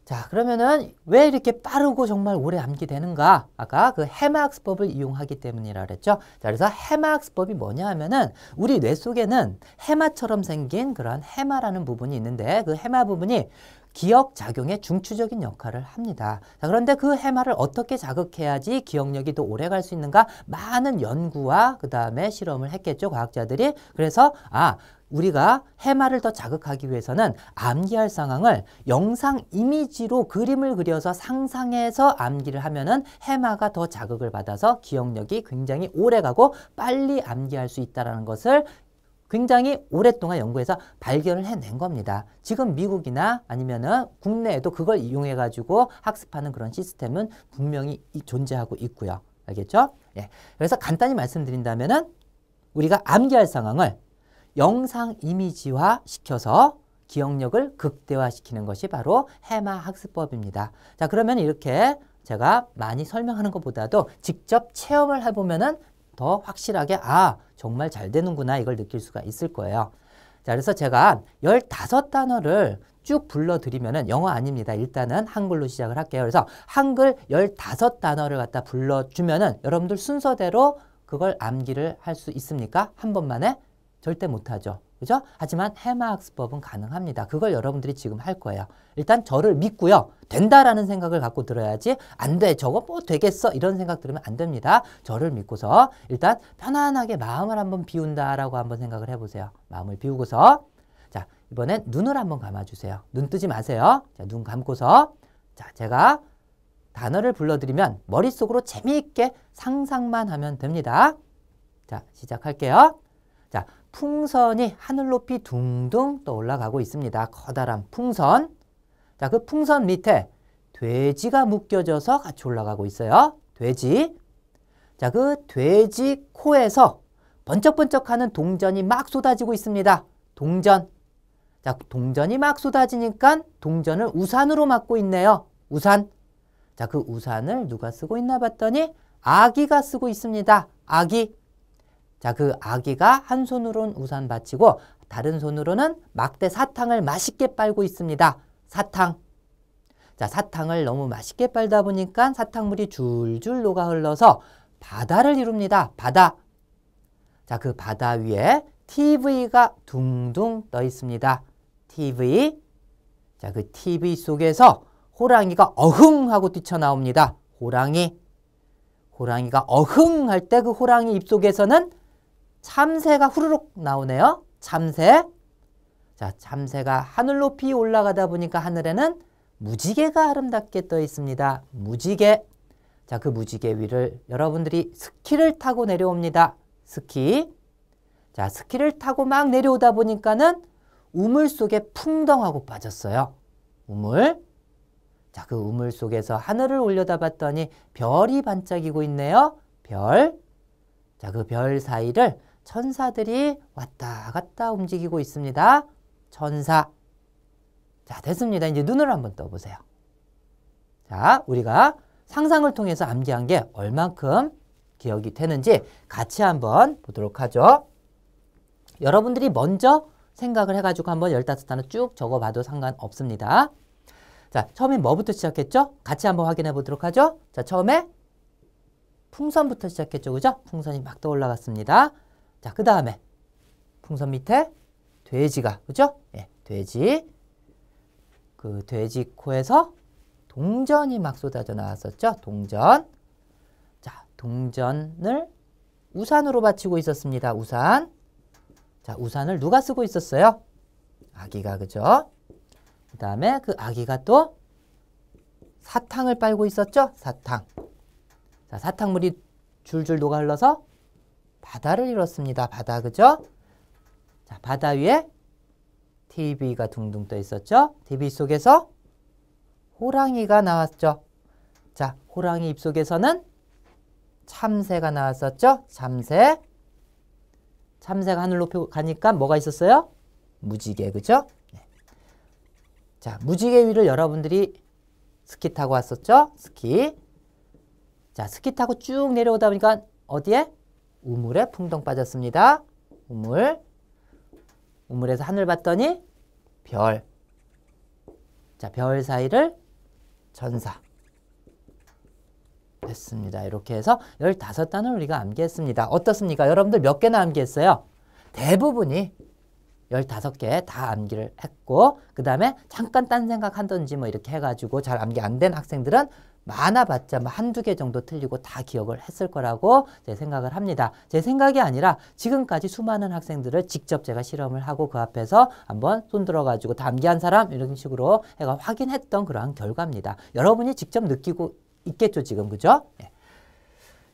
자, 그러면은 왜 이렇게 빠르고 정말 오래 암기되는가? 아까 그 해마학습법을 이용하기 때문이라 그랬죠. 자, 그래서 해마학습법이 뭐냐 하면은 우리 뇌 속에는 해마처럼 생긴 그런 해마라는 부분이 있는데 그 해마 부분이 기억 작용에 중추적인 역할을 합니다. 자, 그런데 그 해마를 어떻게 자극해야지 기억력이 더 오래 갈 수 있는가? 많은 연구와 그 다음에 실험을 했겠죠, 과학자들이. 그래서 우리가 해마를 더 자극하기 위해서는 암기할 상황을 영상 이미지로 그림을 그려서 상상해서 암기를 하면은 해마가 더 자극을 받아서 기억력이 굉장히 오래 가고 빨리 암기할 수 있다는 것을 굉장히 오랫동안 연구해서 발견을 해낸 겁니다. 지금 미국이나 아니면은 국내에도 그걸 이용해 가지고 학습하는 그런 시스템은 분명히 존재하고 있고요. 알겠죠? 예. 그래서 간단히 말씀드린다면은 우리가 암기할 상황을 영상 이미지화 시켜서 기억력을 극대화시키는 것이 바로 해마 학습법입니다. 자, 그러면 이렇게 제가 많이 설명하는 것보다도 직접 체험을 해보면은 더 확실하게 정말 잘 되는구나 이걸 느낄 수가 있을 거예요. 자, 그래서 제가 15단어를 쭉 불러드리면은 영어 아닙니다. 일단은 한글로 시작을 할게요. 그래서 한글 15단어를 갖다 불러주면은 여러분들 순서대로 그걸 암기를 할 수 있습니까? 한 번만에? 절대 못하죠. 그죠? 하지만 해마학습법은 가능합니다. 그걸 여러분들이 지금 할 거예요. 일단 저를 믿고요. 된다라는 생각을 갖고 들어야지 안 돼. 저거 뭐 되겠어. 이런 생각 들으면 안 됩니다. 저를 믿고서 일단 편안하게 마음을 한번 비운다라고 한번 생각을 해보세요. 마음을 비우고서 자, 이번엔 눈을 한번 감아주세요. 눈 뜨지 마세요. 자, 눈 감고서 자, 제가 단어를 불러드리면 머릿속으로 재미있게 상상만 하면 됩니다. 자, 시작할게요. 자, 풍선이 하늘 높이 둥둥 떠 올라가고 있습니다. 커다란 풍선. 자, 그 풍선 밑에 돼지가 묶여져서 같이 올라가고 있어요. 돼지. 자, 그 돼지 코에서 번쩍번쩍하는 동전이 막 쏟아지고 있습니다. 동전. 자, 동전이 막 쏟아지니까 동전을 우산으로 막고 있네요. 우산. 자, 그 우산을 누가 쓰고 있나 봤더니 아기가 쓰고 있습니다. 아기. 자, 그 아기가 한 손으로는 우산 받치고 다른 손으로는 막대 사탕을 맛있게 빨고 있습니다. 사탕. 자, 사탕을 너무 맛있게 빨다 보니까 사탕물이 줄줄 녹아 흘러서 바다를 이룹니다. 바다. 자, 그 바다 위에 TV가 둥둥 떠 있습니다. TV. 자, 그 TV 속에서 호랑이가 어흥 하고 뛰쳐나옵니다. 호랑이. 호랑이가 어흥 할 때 그 호랑이 입속에서는 참새가 후루룩 나오네요. 참새. 자, 참새가 하늘 높이 올라가다 보니까 하늘에는 무지개가 아름답게 떠 있습니다. 무지개. 자, 그 무지개 위를 여러분들이 스키를 타고 내려옵니다. 스키. 자, 스키를 타고 막 내려오다 보니까는 우물 속에 풍덩하고 빠졌어요. 우물. 자, 그 우물 속에서 하늘을 올려다봤더니 별이 반짝이고 있네요. 별. 자, 그 별 사이를 천사들이 왔다 갔다 움직이고 있습니다. 천사. 자, 됐습니다. 이제 눈을 한번 떠보세요. 자, 우리가 상상을 통해서 암기한 게 얼만큼 기억이 되는지 같이 한번 보도록 하죠. 여러분들이 먼저 생각을 해가지고 한번 15단어 쭉 적어봐도 상관없습니다. 자, 처음에 뭐부터 시작했죠? 같이 한번 확인해 보도록 하죠. 자, 처음에 풍선부터 시작했죠. 그죠? 풍선이 막 떠올라갔습니다. 자, 그 다음에 풍선 밑에 돼지가, 그죠? 예, 돼지. 그 돼지 코에서 동전이 막 쏟아져 나왔었죠. 동전. 자, 동전을 우산으로 받치고 있었습니다. 우산. 자, 우산을 누가 쓰고 있었어요? 아기가, 그죠? 그 다음에 그 아기가 또 사탕을 빨고 있었죠? 사탕. 자, 사탕물이 줄줄 녹아 흘러서 바다를 이뤘습니다. 바다, 그죠? 자, 바다 위에 TV가 둥둥 떠 있었죠? TV 속에서 호랑이가 나왔죠? 자, 호랑이 입속에서는 참새가 나왔었죠? 참새. 참새가 하늘 높이 가니까 뭐가 있었어요? 무지개, 그죠? 네. 자, 무지개 위를 여러분들이 스키 타고 왔었죠? 스키. 자, 스키 타고 쭉 내려오다 보니까 어디에? 우물에 풍덩 빠졌습니다. 우물. 우물에서 하늘 봤더니 별. 자, 별 사이를 전사. 됐습니다. 이렇게 해서 15단을 우리가 암기했습니다. 어떻습니까? 여러분들 몇 개나 암기했어요? 대부분이 15개 다 암기를 했고 그 다음에 잠깐 딴 생각하든지 뭐 이렇게 해가지고 잘 암기 안 된 학생들은 많아봤자 뭐 한두 개 정도 틀리고 다 기억을 했을 거라고 제 생각을 합니다. 제 생각이 아니라 지금까지 수많은 학생들을 직접 제가 실험을 하고 그 앞에서 한번 손 들어가지고 다 암기한 사람 이런 식으로 해가 확인했던 그러한 결과입니다. 여러분이 직접 느끼고 있겠죠 지금 그죠? 예.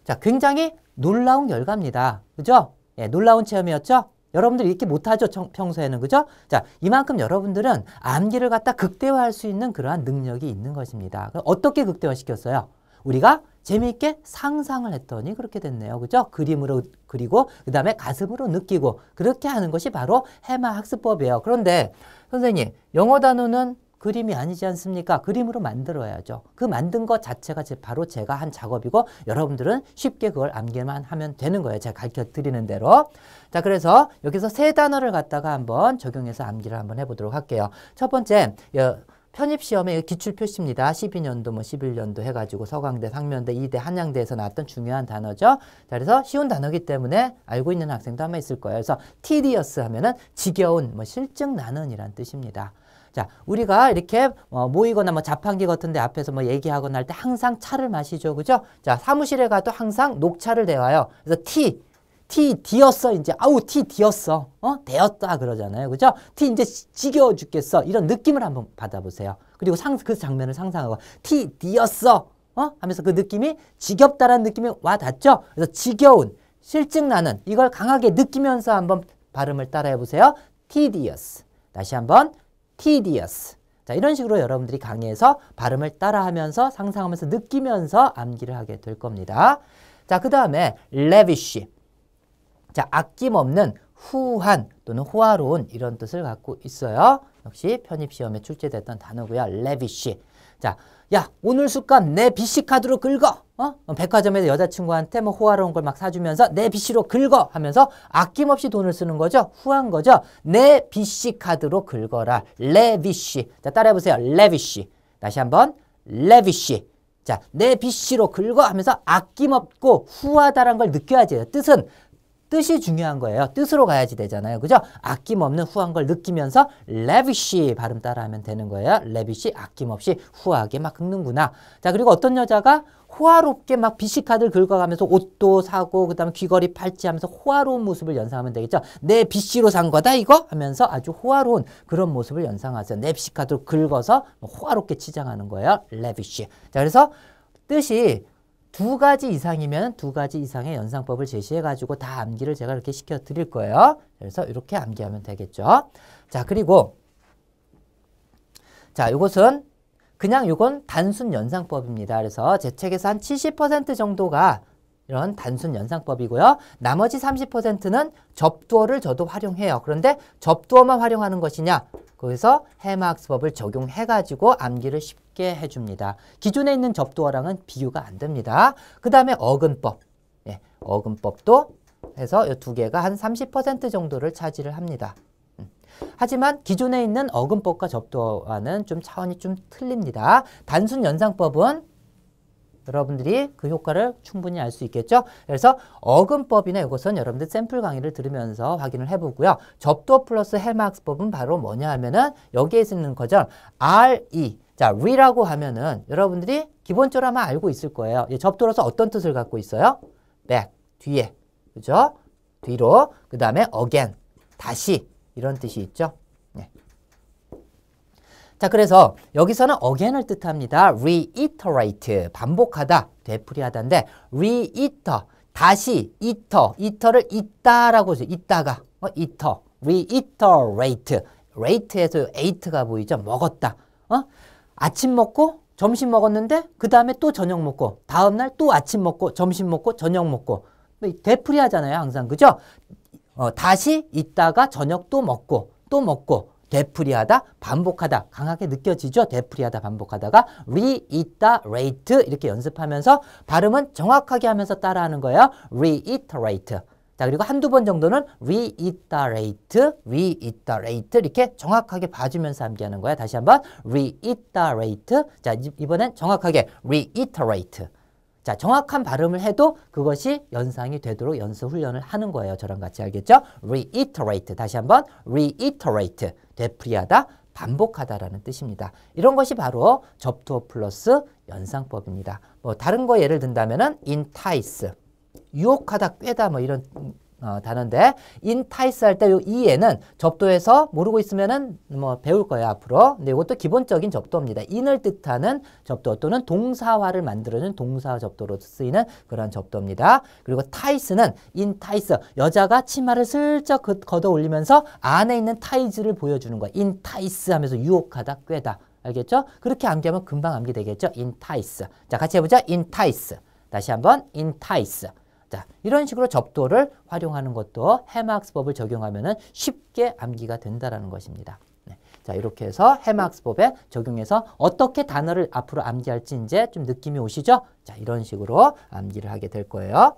자 굉장히 놀라운 결과입니다. 그죠? 예, 놀라운 체험이었죠? 여러분들이 이렇게 못하죠 평소에는 그죠? 자 이만큼 여러분들은 암기를 갖다 극대화할 수 있는 그러한 능력이 있는 것입니다. 그럼 어떻게 극대화시켰어요? 우리가 재미있게 상상을 했더니 그렇게 됐네요. 그죠? 그림으로 그리고 그 다음에 가슴으로 느끼고 그렇게 하는 것이 바로 해마 학습법이에요. 그런데 선생님 영어 단어는 그림이 아니지 않습니까? 그림으로 만들어야죠. 그 만든 것 자체가 바로 제가 한 작업이고 여러분들은 쉽게 그걸 암기만 하면 되는 거예요. 제가 가르쳐 드리는 대로. 자, 그래서 여기서 세 단어를 갖다가 한번 적용해서 암기를 한번 해보도록 할게요. 첫 번째, 편입시험의 기출표시입니다. 12년도, 11년도 해가지고 서강대, 상면대, 이대, 한양대에서 나왔던 중요한 단어죠. 자, 그래서 쉬운 단어이기 때문에 알고 있는 학생도 아마 있을 거예요. 그래서 tedious 하면은 지겨운, 실증 나는 이란 뜻입니다. 자, 우리가 이렇게 모이거나 자판기 같은 데 앞에서 얘기하거나 할 때 항상 차를 마시죠. 그죠? 자, 사무실에 가도 항상 녹차를 대와요. 그래서 티 디었어, 이제. 아우, 티 디었어. 되었다 그러잖아요. 그죠? 티 이제 지겨워 죽겠어. 이런 느낌을 한번 받아보세요. 그리고 그 장면을 상상하고, 티 디었어. 하면서 그 느낌이 지겹다라는 느낌이 와 닿죠? 그래서 지겨운, 실증나는, 이걸 강하게 느끼면서 한번 발음을 따라해 보세요. tedious. 다시 한번. tedious. 자, 이런 식으로 여러분들이 강의에서 발음을 따라하면서 상상하면서 느끼면서 암기를 하게 될 겁니다. 자, 그 다음에 lavish. 자, 아낌없는, 후한 또는 호화로운 이런 뜻을 갖고 있어요. 역시 편입시험에 출제됐던 단어고요. lavish. 자, 야, 오늘 술값 내 BC 카드로 긁어. 백화점에서 여자친구한테 호화로운 걸 막 사주면서 내 BC로 긁어 하면서 아낌없이 돈을 쓰는 거죠. 후한 거죠. 내 BC 카드로 긁어라. lavish. 자, 따라해보세요. lavish. 다시 한번. lavish. 자, 내 BC로 긁어 하면서 아낌없고 후하다라는 걸 느껴야지. 뜻이 중요한 거예요. 뜻으로 가야지 되잖아요. 그죠? 아낌없는 후한 걸 느끼면서 lavish 발음 따라하면 되는 거예요. lavish 아낌없이 후하게 막 긁는구나. 자, 그리고 어떤 여자가 호화롭게 막 BC카드를 긁어가면서 옷도 사고 그다음에 귀걸이 팔찌 하면서 호화로운 모습을 연상하면 되겠죠. 내 BC로 산 거다 이거 하면서 아주 호화로운 그런 모습을 연상하세요. 내 BC카드로 긁어서 호화롭게 치장하는 거예요. lavish. 자, 그래서 뜻이 두 가지 이상이면 두 가지 이상의 연상법을 제시해가지고 다 암기를 제가 이렇게 시켜드릴 거예요. 그래서 이렇게 암기하면 되겠죠. 자, 그리고 자, 요것은 그냥 요건 단순 연상법입니다. 그래서 제 책에서 한 70% 정도가 이런 단순 연상법이고요. 나머지 30%는 접두어를 저도 활용해요. 그런데 접두어만 활용하는 것이냐? 거기서 해마학습법을 적용해가지고 암기를 쉽게 해줍니다. 기존에 있는 접두어랑은 비교가 안 됩니다. 그 다음에 어근법. 예, 어근법도 해서 이 두 개가 한 30% 정도를 차지를 합니다. 하지만 기존에 있는 어근법과 접두어와는 좀 차원이 좀 틀립니다. 단순 연상법은 여러분들이 그 효과를 충분히 알 수 있겠죠. 그래서 어근법이나 이것은 여러분들 샘플 강의를 들으면서 확인을 해보고요. 접두어 플러스 해마학습법은 바로 뭐냐 하면은 여기에 있는 거죠. RE. 자, re라고 하면은 여러분들이 기본적으로 아마 알고 있을 거예요. 접두어로서 어떤 뜻을 갖고 있어요? back, 뒤에. 그죠? 뒤로. 그 다음에 again, 다시. 이런 뜻이 있죠. 네. 자, 그래서 여기서는 again을 뜻합니다. reiterate, 반복하다, 되풀이하다인데 reiter, 다시, iter를 잇다라고 해서 잇다가, iter, reiterate, rate에서 eight가 보이죠? 먹었다. 아침 먹고 점심 먹었는데 그 다음에 또 저녁 먹고 다음날 또 아침 먹고 점심 먹고 저녁 먹고 되풀이하잖아요. 항상. 그죠? 다시 있다가 저녁 또 먹고 되풀이하다, 반복하다. 강하게 느껴지죠? 되풀이하다, 반복하다가 reiterate 이렇게 연습하면서 발음은 정확하게 하면서 따라하는 거예요. reiterate. 자, 그리고 한두 번 정도는 reiterate 이렇게 정확하게 봐주면서 암기하는 거야. 다시 한번 reiterate. 자, 이번엔 정확하게 reiterate. 자, 정확한 발음을 해도 그것이 연상이 되도록 연습 훈련을 하는 거예요. 저랑 같이 알겠죠? reiterate. 다시 한번 reiterate. 되풀이하다, 반복하다라는 뜻입니다. 이런 것이 바로 접두어 플러스 연상법입니다. 뭐 다른 거 예를 든다면은 entice. 유혹하다, 꿰다 뭐 이런 단어인데 entice 할 때 이 e에는 접두에서 모르고 있으면은 뭐 배울 거예요 앞으로. 근데 이것도 기본적인 접두어입니다. in을 뜻하는 접두어 또는 동사화를 만들어주는 동사 접두어로 쓰이는 그런 접두어입니다. 그리고 tice는 entice 여자가 치마를 슬쩍 걷어 올리면서 안에 있는 타이즈를 보여주는 거야. entice 하면서 유혹하다, 꿰다. 알겠죠? 그렇게 암기하면 금방 암기되겠죠? entice. 자, 같이 해보자. entice. 다시 한번 entice. 자, 이런 식으로 접두어를 활용하는 것도 해마학습법을 적용하면 쉽게 암기가 된다는 것입니다. 네. 자, 이렇게 해서 해마학습법에 적용해서 어떻게 단어를 앞으로 암기할지 이제 좀 느낌이 오시죠? 자, 이런 식으로 암기를 하게 될 거예요.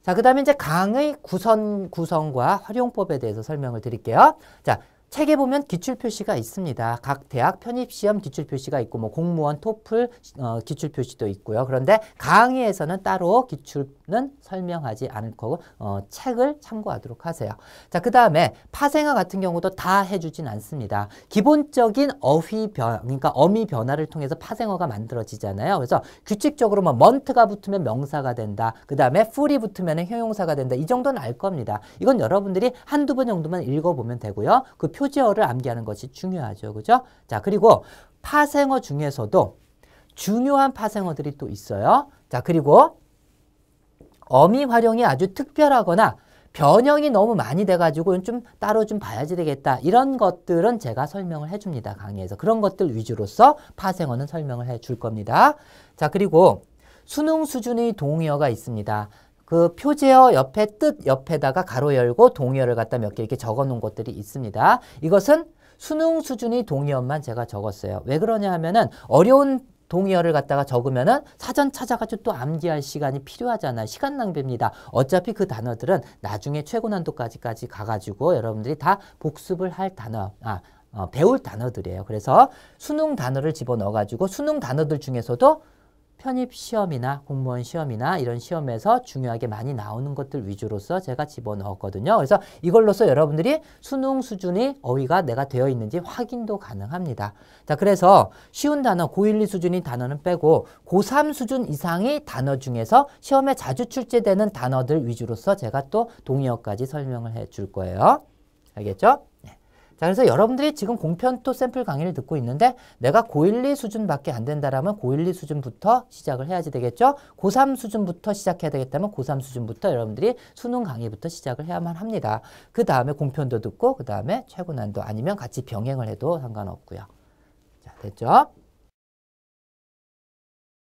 자, 그 다음에 이제 강의 구성과 활용법에 대해서 설명을 드릴게요. 자, 책에 보면 기출표시가 있습니다. 각 대학 편입시험 기출표시가 있고 뭐 공무원 토플 기출표시도 있고요. 그런데 강의에서는 따로 기출은 설명하지 않을 거고 책을 참고하도록 하세요. 자, 그 다음에 파생어 같은 경우도 다 해주진 않습니다. 기본적인 그러니까 어미 변화를 통해서 파생어가 만들어지잖아요. 그래서 규칙적으로 뭐 month가 붙으면 명사가 된다. 그 다음에 fully 붙으면 형용사가 된다. 이 정도는 알 겁니다. 이건 여러분들이 한두 번 정도만 읽어보면 되고요. 그 표제어를 암기하는 것이 중요하죠. 그죠? 자, 그리고 파생어 중에서도 중요한 파생어들이 또 있어요. 자, 그리고 어미 활용이 아주 특별하거나 변형이 너무 많이 돼가지고 좀 따로 좀 봐야지 되겠다. 이런 것들은 제가 설명을 해줍니다. 강의에서. 그런 것들 위주로서 파생어는 설명을 해줄 겁니다. 자, 그리고 수능 수준의 동의어가 있습니다. 그 표제어 옆에 뜻 옆에다가 가로 열고 동의어를 갖다 몇 개 이렇게 적어 놓은 것들이 있습니다. 이것은 수능 수준의 동의어만 제가 적었어요. 왜 그러냐 하면은 어려운 동의어를 갖다가 적으면은 사전 찾아가지고 또 암기할 시간이 필요하잖아요. 시간 낭비입니다. 어차피 그 단어들은 나중에 최고 난도까지 가가지고 여러분들이 다 복습을 할 단어, 배울 단어들이에요. 그래서 수능 단어를 집어넣어가지고 수능 단어들 중에서도 편입시험이나 공무원 시험이나 이런 시험에서 중요하게 많이 나오는 것들 위주로서 제가 집어넣었거든요. 그래서 이걸로써 여러분들이 수능 수준의 어휘가 내가 되어 있는지 확인도 가능합니다. 자, 그래서 쉬운 단어, 고1, 2 수준의 단어는 빼고 고3 수준 이상의 단어 중에서 시험에 자주 출제되는 단어들 위주로서 제가 또 동의어까지 설명을 해 줄 거예요. 알겠죠? 네. 자, 그래서 여러분들이 지금 공편토 샘플 강의를 듣고 있는데 내가 고1, 2 수준밖에 안 된다라면 고1, 2 수준부터 시작을 해야지 되겠죠? 고3 수준부터 시작해야 되겠다면 고3 수준부터 여러분들이 수능 강의부터 시작을 해야만 합니다. 그 다음에 공편도 듣고 그 다음에 최고 난도 아니면 같이 병행을 해도 상관없고요. 자, 됐죠?